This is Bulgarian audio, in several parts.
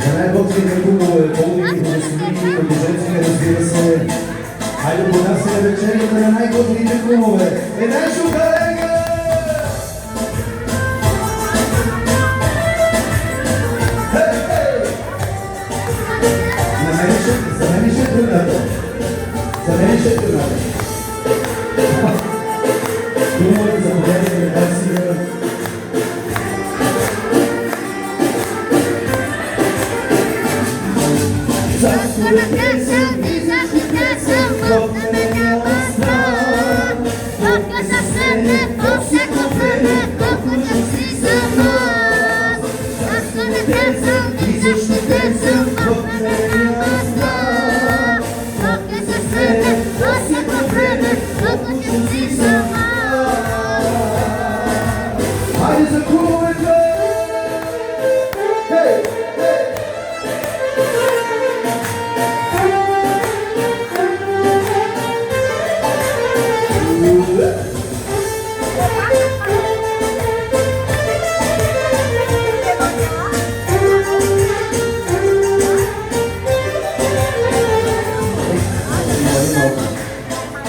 За най-готвите по-големи благословители, продължете, разбира се. Хайде понасяме вечерята на най-готвите клубове. Една шукаленга! За мен ще тръгната. За мен ще тръгната. Думата за победа на Дарсия. Защо съм и защо съм в неделя стран? Только за себе, по всяко време, колко си съм аз. Защо не съм и защо съм в неделя стран? Только за себе, по всяко време, колко си съм аз. Хайде за клубовете! Хей!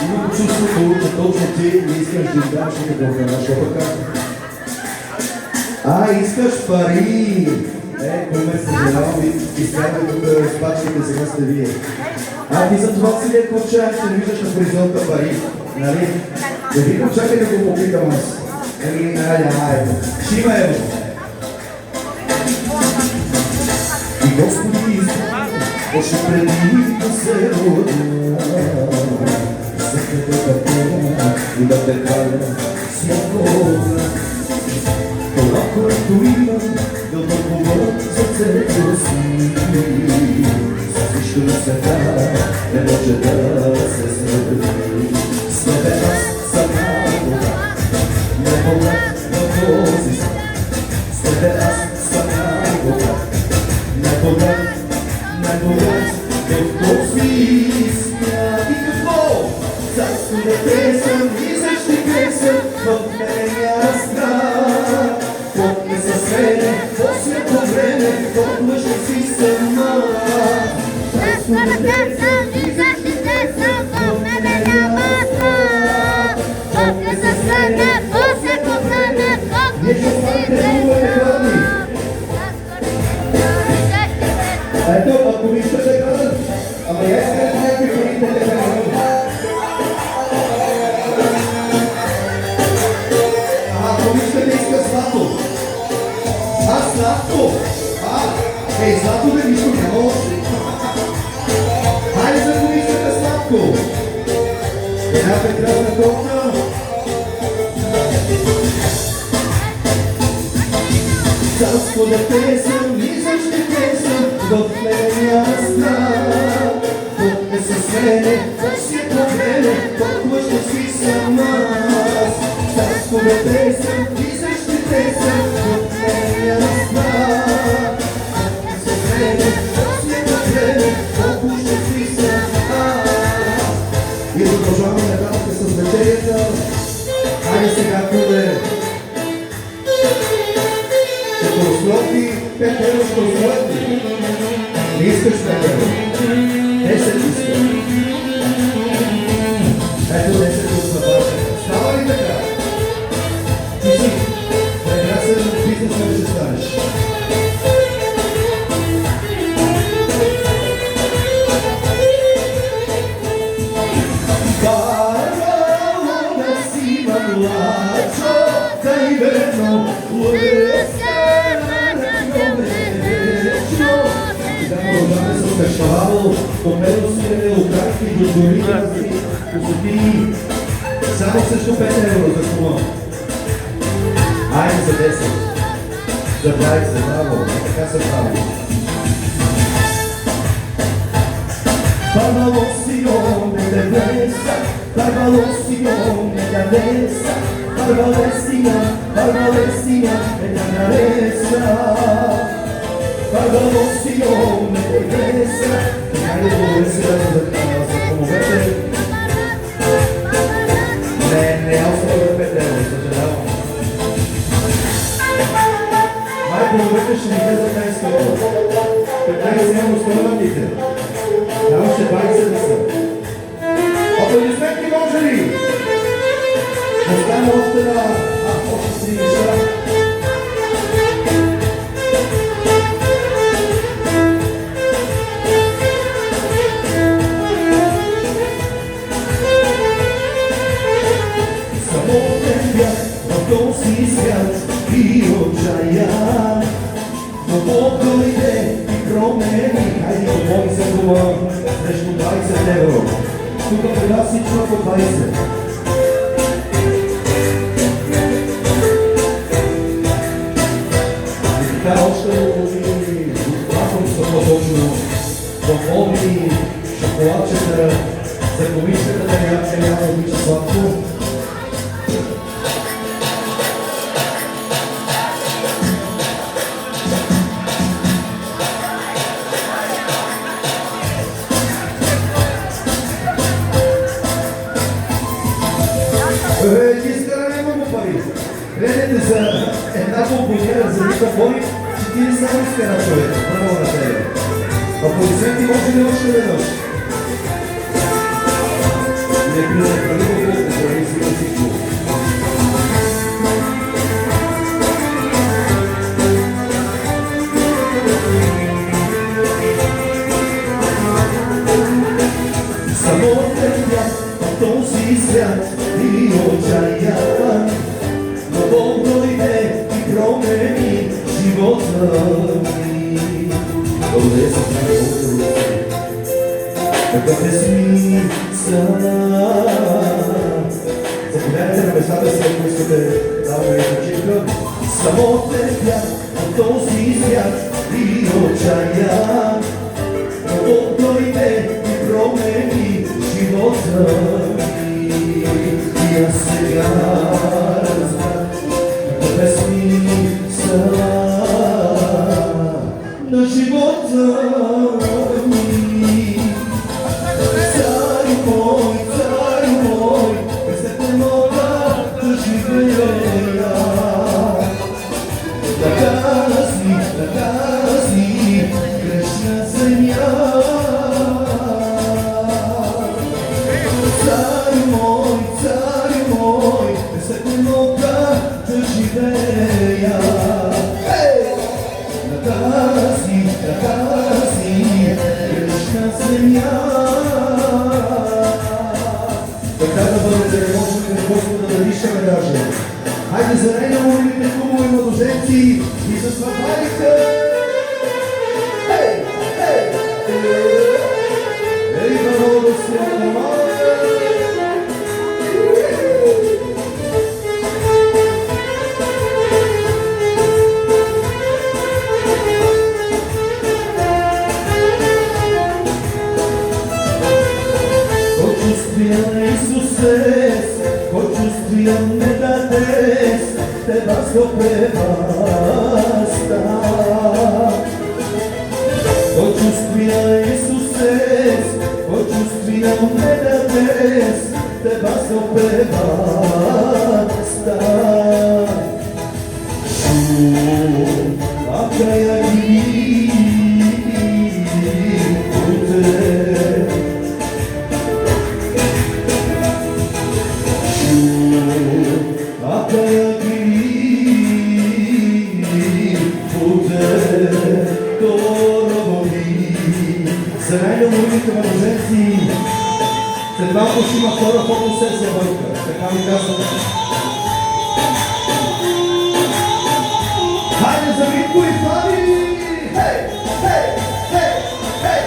Имам чувството, че точно ти не искаш да играеш никакъв на нашата карта. Искаш пари! Куме, съжалявам и изкарвай тук спачките, сега сте вие. Ти за това си леко чак, ще виждаш на фризонта пари, нали? Да викам, чакай да го попитам аз. Айде. Ще има ево. И Господи Исус, още преди да се родя, всекъде да пея и да те хваля всяко време. Това, което имам, да толкова за сърцето си. С нищо на света не може да се сравни. С тебе аз съм най-богат, най-богат на този свят. С тебе аз съм най-богат, най-богат в този свят. И какво? Защо дете съм и защите съм в нея страна. Потне със мене, после по време, толкова ще си сама. Защо дете съм и защите съм в нея няма страна. Потне със мене, после по време, толкова ще си сама. Ето, ако ми искаш да кажат, ама я искам някакви пари да те кажат. Ако ми искате, иска злато. Злато! Злато да нищо няма още. Хайде за комисията сладко. Една прекрасна тока. Защо да те съм и защите съм в нея страна. Потне със мене, всяко време, толкова ще си сама. Защо да те съм и защите съм в нея страна. Потне със мене, всяко време, толкова ще си сама. И продължаваме нататък с вечерята. Хайде сега, кубе! Скоростройки, Петело скоростройки. Не искаш Петело. 10 иска. Ето 10 от запаса. Става ли така? Ти си прекрасен бизнесмен ще станеш. Барбарона си младшо, дай верно, Кашавало, померил си ме украхи до дори тази посоти само също 5 евро за кола. Айде за 10, за 20, браво, така се прави. Barbalosio de belleza, barbalosio de cabeza, barbalesina, barbalesina de la cabeza. Barbalosio de belleza, nadie puede ser de casa como vete. Me auto de petero, se te da. половете ще ни влезат най-скоро. 15 няма останалите. Там още 20 да са. Аплодисменти може ли? Оставям още на... още 3 неща. Самотен бях в този свят и отчаян, но Бог дойде и промени. Хайде, говори се дума срещу 20 евро. Тук при нас всичко по 20. И така още лакомството точно в обни шоколадчета за комичката да няма обича сладко. Гледайте за една компонира за Рита Бори, 40 само изкара човек. Браво на тебе. Аплодисменти може ли още веднъж? Не принадлежи колко прави си на всичко. Самотен бях в този свят и отчаян, но Бог дойде и промени живота ми. Благодаря се, какъв е смисъл. Заповядайте на местата си, ако искате да ви почивка. Самотен бях в този свят и отчаян, но Бог дойде и промени живота ми. И аз сега разбрах без смисъл на живота ми. Царю мой, без теб не мога да живея. Така си, грешна земя. Царю мой, без теб не мога да живея. Така си, грешна земя. Така да бъдете, не можете на Господа да дишаме даже. Хайде за нея молите хубаво и младоженци и с сватбарите! Ей, да си отнамаме! Cočustria me dades, te vas lo que basta. Cočustria Isuses, cočustria me dades, te vas lo que basta. Akaya след малко ще има втора фотосесия, Бойка. Така ми казвам. Хайде за Митко и Фаби! Хей! Хей! Хей! Хей!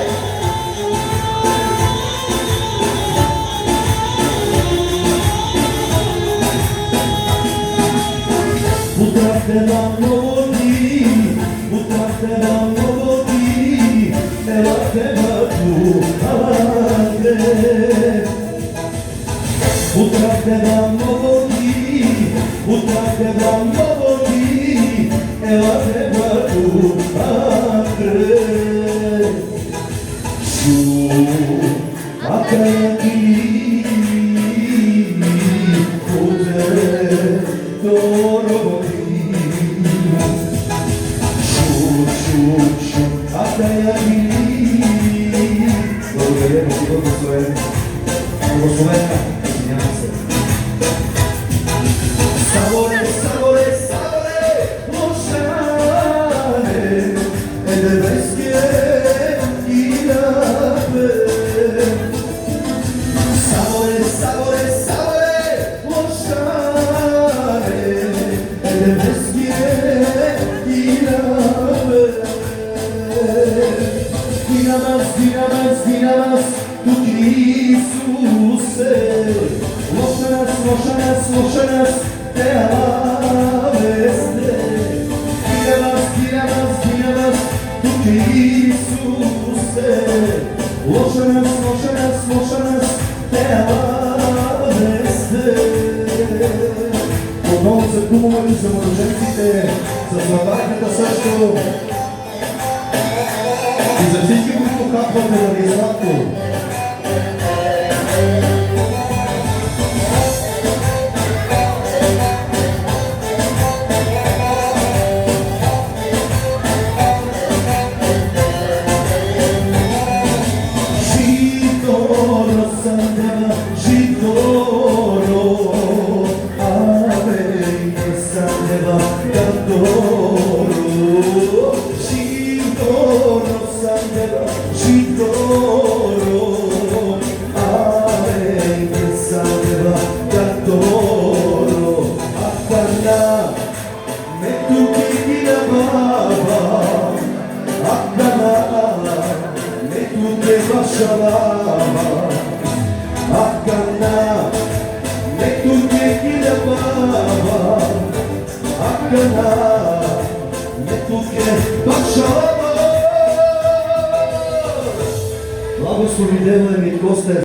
Поздравте вам води, поздравте вам води, елате върху Андре. Поздравте вам води, поздравте вам води, елате върху Андре. Акая ги, поде, дороги. тая или. Благодаря, да си благословен. Благословена, извинявам се. Саборе, саборе, саборе, лошане, едевеске и напе. Саборе, саборе, саборе, лошане, едевеске и напе. Dinamaz, dinamaz, dinamaz, tutti Iisuse. Lošanas, lošanas, lošanas, te aveste. Dinamaz, dinamaz, dinamaz, tutti Iisuse. Lošanas, lošanas, lošanas, te aveste. Отново се кумовете за младоженците, с младарката също. И за всички, които хапвате да ви е сладко. Žitoro sam deva, žitoro, ave sam deva, datoro. Žitoro sam deva, žitoro, ave sam deva, datoro. Akana, me tu kikina baba, akana, me tu te bashalama, akana, me tu kikina baba, akana, me tu ke bashalama. Благослови Дева ми Костер.